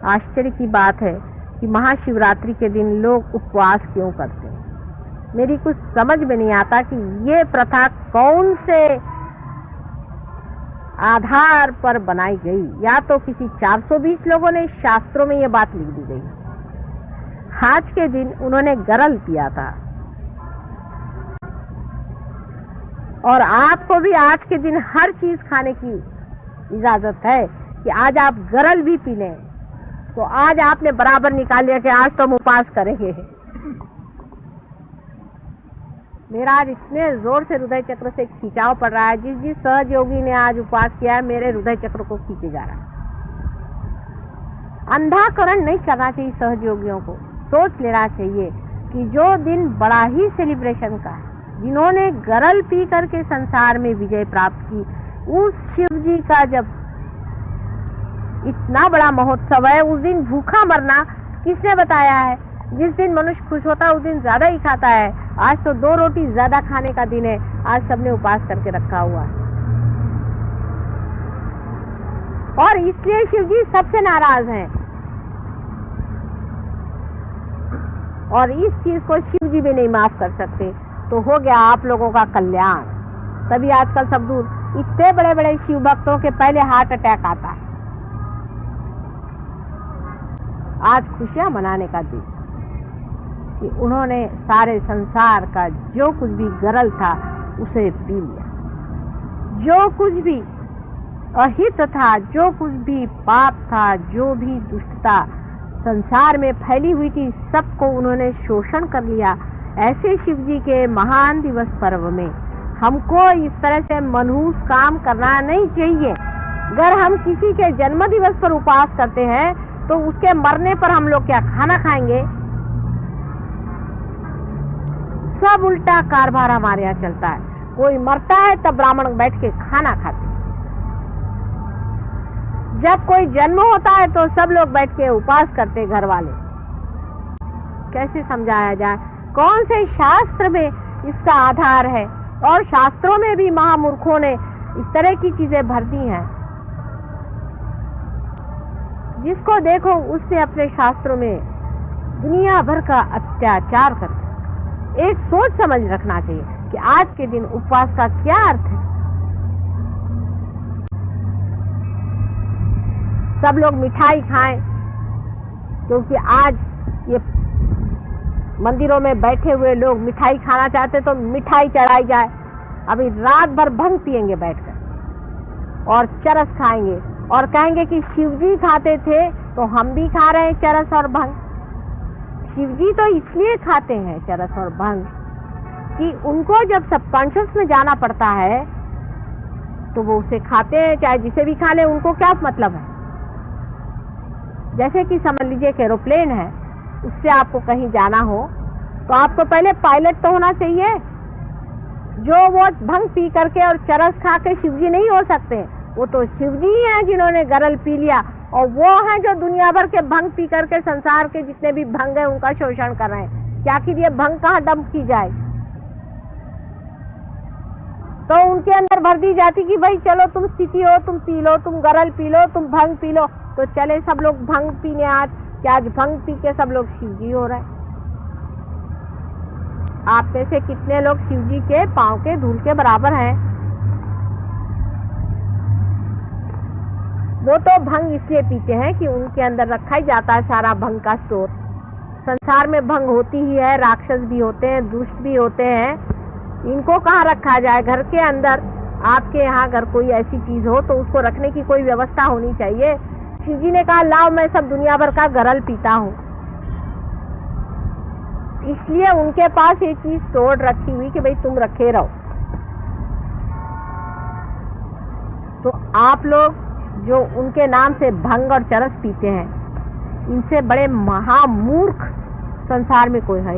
आश्चर्य की बात है कि महाशिवरात्रि के दिन लोग उपवास क्यों करते हैं। मेरी कुछ समझ में नहीं आता कि ये प्रथा कौन से आधार पर बनाई गई। या तो किसी 420 लोगों ने शास्त्रों में ये बात लिख दी गई। आज के दिन उन्होंने गरल पिया था, और आपको भी आज के दिन हर चीज खाने की इजाजत है कि आज आप गरल भी पी लें। तो आज आपने बराबर निकाल लिया कि आज तो हम उपवास करेंगे। मेरा आज इतने जोर से हृदय चक्र से खिंचाव पड़ रहा है। जिस जिस सहज योगी ने आज उपवास किया है, मेरे हृदय चक्र को खींचे जा रहा है। अंधाकरण नहीं करना चाहिए सहज योगियों को। सोच लेना चाहिए कि जो दिन बड़ा ही सेलिब्रेशन का है, जिन्होंने गरल पी करके संसार में विजय प्राप्त की, उस शिव जी का जब इतना बड़ा महोत्सव है, उस दिन भूखा मरना किसने बताया है। जिस दिन मनुष्य खुश होता है उस दिन ज्यादा ही खाता है। आज तो 2 रोटी ज्यादा खाने का दिन है। आज सबने उपवास करके रखा हुआ है, और इसलिए शिव जी सबसे नाराज हैं। और इस चीज को शिव जी भी नहीं माफ कर सकते। तो हो गया आप लोगों का कल्याण। तभी आजकल सब दूर इतने बड़े बड़े शिव भक्तों के पहले हार्ट अटैक आता है। आज खुशियां मनाने का दिन कि उन्होंने सारे संसार का जो कुछ भी गरल था उसे पी लिया। जो कुछ भी अहित था, जो कुछ भी पाप था, जो भी दुष्टता संसार में फैली हुई थी, सबको उन्होंने शोषण कर लिया। ऐसे शिव जी के महान दिवस पर्व में हमको इस तरह से मनहूस काम करना नहीं चाहिए। अगर हम किसी के जन्म दिवस पर उपवास करते हैं तो उसके मरने पर हम लोग क्या खाना खाएंगे? सब उल्टा कारभार हमारे यहाँ चलता है। कोई मरता है तब ब्राह्मण बैठ के खाना खाते। जब कोई जन्म होता है तो सब लोग बैठ के उपवास करते घर वाले। कैसे समझाया जाए? कौन से शास्त्र में इसका आधार है? और शास्त्रों में भी महामूर्खों ने इस तरह की चीजें भर दी हैं। जिसको देखो उसने अपने शास्त्रों में दुनिया भर का अत्याचार कर। एक सोच समझ रखना चाहिए कि आज के दिन उपवास का क्या अर्थ है। सब लोग मिठाई खाएं, क्योंकि आज ये मंदिरों में बैठे हुए लोग मिठाई खाना चाहते तो मिठाई चढ़ाई जाए। अभी रात भर भंग पिएंगे बैठकर और चरस खाएंगे और कहेंगे कि शिवजी खाते थे तो हम भी खा रहे हैं चरस और भंग। शिवजी तो इसलिए खाते हैं चरस और भंग कि उनको जब सबकॉन्शियस में जाना पड़ता है तो वो उसे खाते हैं, चाहे जिसे भी खा ले। उनको क्या मतलब है? जैसे कि समझ लीजिए कि एरोप्लेन है, उससे आपको कहीं जाना हो तो आपको पहले पायलट तो होना चाहिए। जो वो भंग पी करके और चरस खा के शिवजी नहीं हो सकते। वो तो शिवजी ही हैं जिन्होंने गरल पी लिया, और वो हैं जो दुनिया भर के भंग पी करके संसार के जितने भी भंग है उनका शोषण कर रहे हैं। क्या कि ये भंग कहाँ डंप की जाए? तो उनके अंदर भर दी जाती कि भाई चलो तुम स्थिति हो, तुम पी लो, तुम गरल पी लो, तुम भंग पी लो। तो चले सब लोग भंग पीने आज। क्या आज भंग पी के सब लोग शिवजी हो रहे हैं? आप में से कितने लोग शिवजी के पांव के धूल के बराबर हैं? वो तो भंग इसलिए पीते हैं कि उनके अंदर रखा ही जाता है सारा भंग का स्टोर। संसार में भंग होती ही है, राक्षस भी होते हैं, दुष्ट भी होते हैं। इनको कहाँ रखा जाए? घर के अंदर आपके यहाँ अगर कोई ऐसी चीज हो तो उसको रखने की कोई व्यवस्था होनी चाहिए। शिवजी ने कहा लाओ मैं सब दुनिया भर का गरल पीता हूँ, इसलिए उनके पास ये चीज स्टोर रखी हुई कि भाई तुम रखे रहो। तो आप लोग जो उनके नाम से भंग और चरस पीते हैं, इनसे बड़े महामूर्ख संसार में कोई है।